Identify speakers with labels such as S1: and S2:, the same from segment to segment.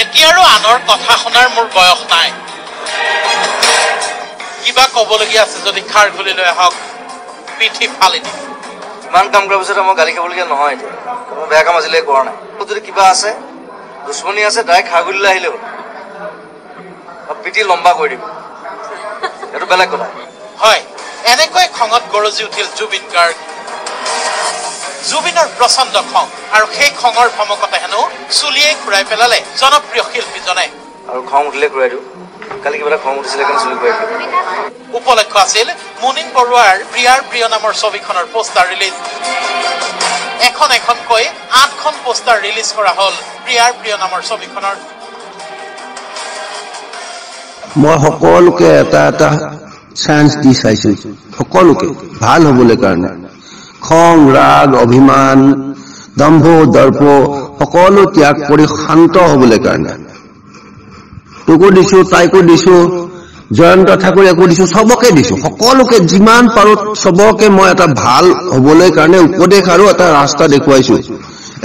S1: এতিয়া আৰু আনৰ কথা শুনাৰ মোৰ বয়স নাই কিবা ক'বলগীয়া আছে যদি খাৰ খুলি লৈ আহক পিঠি ফালি দিম
S2: ইমান কাম কৰাৰ পিছত মই গালি খাবলগীয়া নহয় এতিয়া মই বেয়া কাম আজিলৈকে কৰা নাই যদি কিবা আছে দুশ্মনী আছে ডাইৰেক্ট খাৰ খুলিলৈ আহিলে হ'ল পিঠি লম্বা কৰি দিম এইটো বেলেগ কথা
S1: হয় এনেকৈ খঙত গৰজি উঠিল জুবিন গাৰ্গ জুবিনৰ প্ৰচণ্ড খং আৰু সেই খঙৰ ভমকতে হেনো চুলিয়ে ঘূৰাই পেলালে জনপ্ৰিয় শিল্পীজনে
S2: আৰু খং উঠিলে ঘূৰাই দিওঁ কালি কিবা এটা খং উঠিছিলে কাৰণে চুলি ঘূৰাই দিওঁ
S1: উপলক্ষ আছিল মুনিন বৰুৱাৰ প্ৰিয়াৰ প্ৰিয় নামৰ ছবিখনৰ পোষ্টাৰ ৰিলিজ এখনকৈ 8খন পোষ্টাৰ ৰিলিজ কৰা হ'ল প্ৰিয়াৰ প্ৰিয় নামৰ ছবিখনৰ
S3: মই সকলোকে এটা এটা চান্স দি চাইছো সকলোকে ভাল হ'বলৈ কাৰণে খং ৰাগ অভিমান দম্ভ দৰ্প সকলো ত্যাগ কৰি শান্ত হ'বলৈ কাৰণে তোকো দিছো তাইকো দিছো জয়ন্ত ঠাকুৰীকো দিছো সবকে দিছো সকলোকে যিমান পাৰো সবকে মই এটা ভাল হ'বলৈ কাৰণে উপদেশ আৰু এটা ৰাস্তা দেখুৱাইছো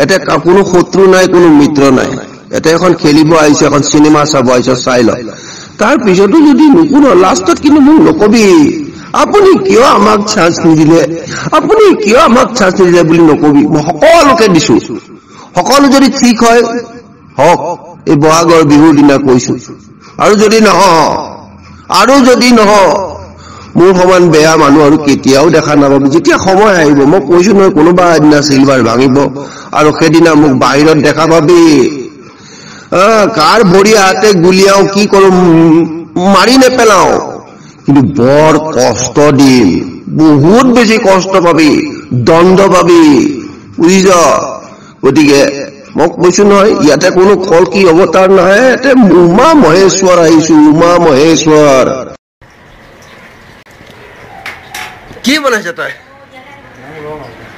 S3: এটা কোনো শত্ৰু নাই কোনো মিত্ৰ নাই এটা এখন খেলিব আহিছে এখন চিনেমা চাব আহিছে চাই ল তাৰ পিছতো যদি নুশুনো লাষ্টত কিন্তু মোক নকবি আপুনি কিয় আমাক চান্স নিদিলে বুলি নকবি মই সকলোকে দিছো সকলো যদি ঠিক হয় হওক এই বহাগৰ বিহুৰ দিনা কৈছো আৰু যদি নহয় মোৰ সমান বেয়া মানুহ আৰু কেতিয়াও দেখা নাপাবি যেতিয়া সময় আহিব মই কৈছো নহয় কোনোবা এদিনা চিলভাৰ ভাঙিব আৰু সেইদিনা মোক বাহিৰত দেখা পাবি কাৰ ভৰি হাতে গুলিয়াও কি কৰো মাৰি নেপেলাও কিন্তু বৰ কষ্ট দিম বহুত বেছি কষ্ট পাবি দণ্ড পাবি বুজিছ গতিকে মই কৈছো নহয় ইয়াতে কোনো কলকি অৱতাৰ নহয় এতে উমা মহেশ্বৰ আহিছো উমা মহেশ্বৰ কি বনাইছ তই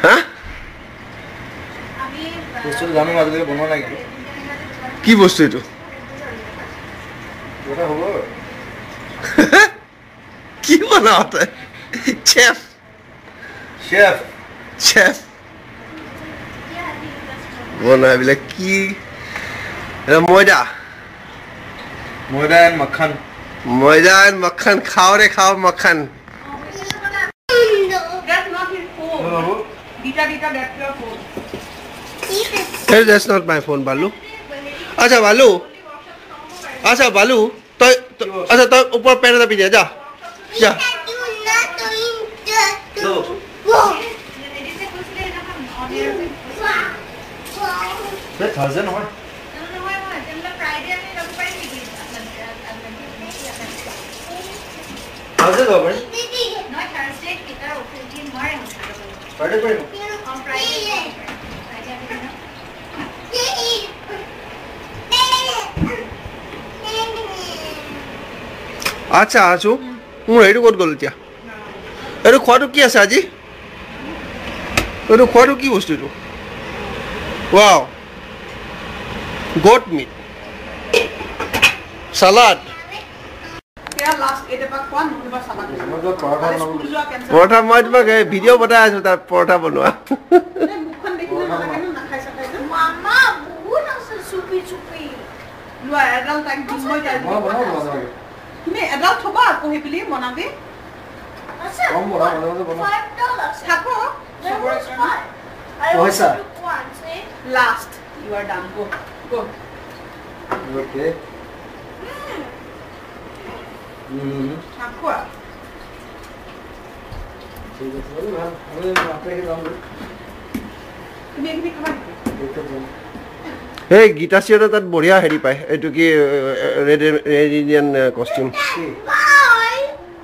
S3: হা কি বস্তু এইটো কি বনাও তই চেফ বনাই বিলাক কি ময়দা
S2: এণ্ড মাখন
S3: খাও মাখন That's not my phone, Balu. Acha, Balu. Toi, ऊपर पैर दबी जा.
S2: Thursday নহয় Thursday যাব পাৰি নহয় Thursday কিটা অফিচিয়েল নোৱাৰে Friday পাৰিব on Friday
S3: আচ্ছা আছো মোৰ এইটো ক'ত গ'ল এতিয়া এইটো খোৱাটো কি আছে আজি এইটো খোৱাটো কি বস্তু এইটো Wow. Goat meat. Salad. Portha moi tomak video batai asu tar portha banoa.
S4: Mama, bahut asal supi. Lua adult tak dimoi tai. Kini adult thoba ko hebili bonabe. Asa. $5. Thako.
S2: Poisa.
S4: Last, you are done. Go.
S2: Okay.
S4: Aqua.
S3: Hey, Gita Sierra that Boria Harry Pie. I took a red Indian costume.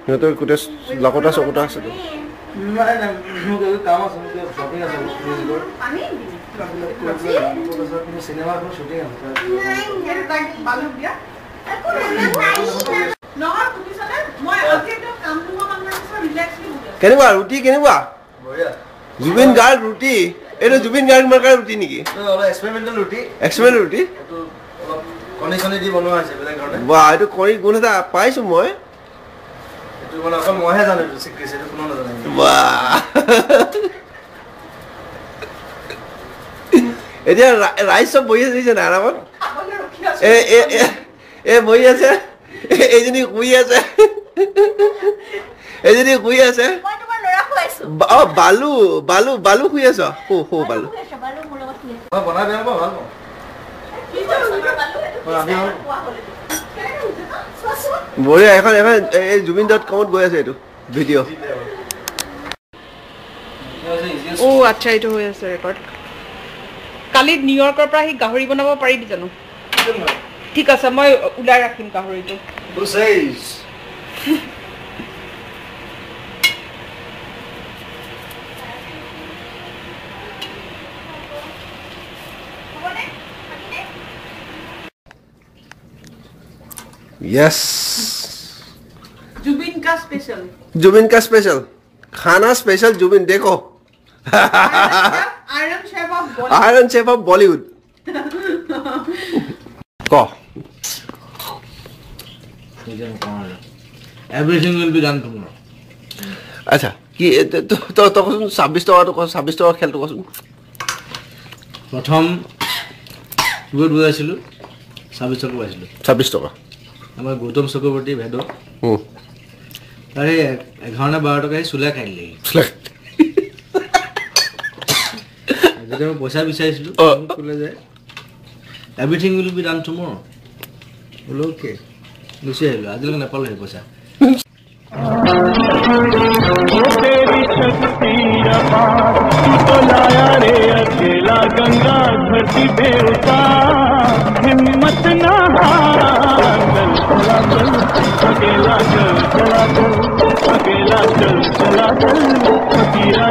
S3: You know, could have Lakota Sokota.
S2: Cinema shooting
S3: কেনেকুৱা ৰুটি কেনেকুৱা জুবিন গাৰ্গ ৰুটি এইটো Zubeen Garg marker ৰুটি নেকি
S2: experimental ৰুটি
S3: এইটো
S2: কণী দি বনোৱা হৈছে বেলেগ ধৰণে
S3: বাহ এইটো কণী গুণ এটা পাইছো মই
S2: এইটো মানে অকল মইহে জানো এইটো চিক্ৰেট এইটো কোনো নাজানে
S3: বাহ এতিয়া ৰাইজ চব বহি আছে না আৰামত এ বহি আছে এইজনী শুই আছে এইজনী শুই আছে
S4: মই তোমাৰ লৰা খুৱাইছো
S3: অ বালু বালু বালু শুই আছ হো হো বালু
S4: বালু মোৰ লগত শুই আছে
S2: মই বনাই বেয়া পাওঁ ভাল পাওঁ
S4: কি কৰিছ বালু
S2: আমি
S3: বঢ়িয়া এখন এখন এই জুবিন.com গৈ আছে এইটো ভিডিঅ'
S4: ও আচ্ছা এইটো হৈ আছে ৰেকৰ্ড কালি নিউয়ৰ্কৰ পৰা আহি গাহৰি বনাব পাৰিবি জানো ঠিক আছে মই উলাই ৰাখিম গাহৰিটো
S2: Who says?
S3: Yes.
S4: जुबिन का स्पेशल
S3: जुबिन का स्पेशल खाना स्पेशल जुबिन देखो
S4: iron chef of
S3: iron chef of Bollywood
S4: Bollywood
S3: को
S2: Everything will be done tomorrow.
S3: আচ্ছা কি তো তো কোন 26 টাকা তো 26 টাকা খেলটো কোন
S2: প্ৰথম গুড বুজাইছিলো 26 টাকা পাইছিলো
S3: 26 টাকা
S2: আমাৰ গৌতম চক্ৰৱৰ্তী ভেদ তাৰে 11 12 টকা চুলা খাইলে যেতিয়া মই পইচা বিচাৰিছিলো ক'লে যে এভৰিথিং উইল বি ডান টুমৰো বোলো ওকে গুচি আহিলো আজিলৈকে নাপালো সেই পইচা
S5: तेरी शक्ति अपार तो लाया रे अकेला गंगा धरती पे उतार हिम्मत ना हार चला चल अकेला चल चला चल अकेला चल चला चल फकीरा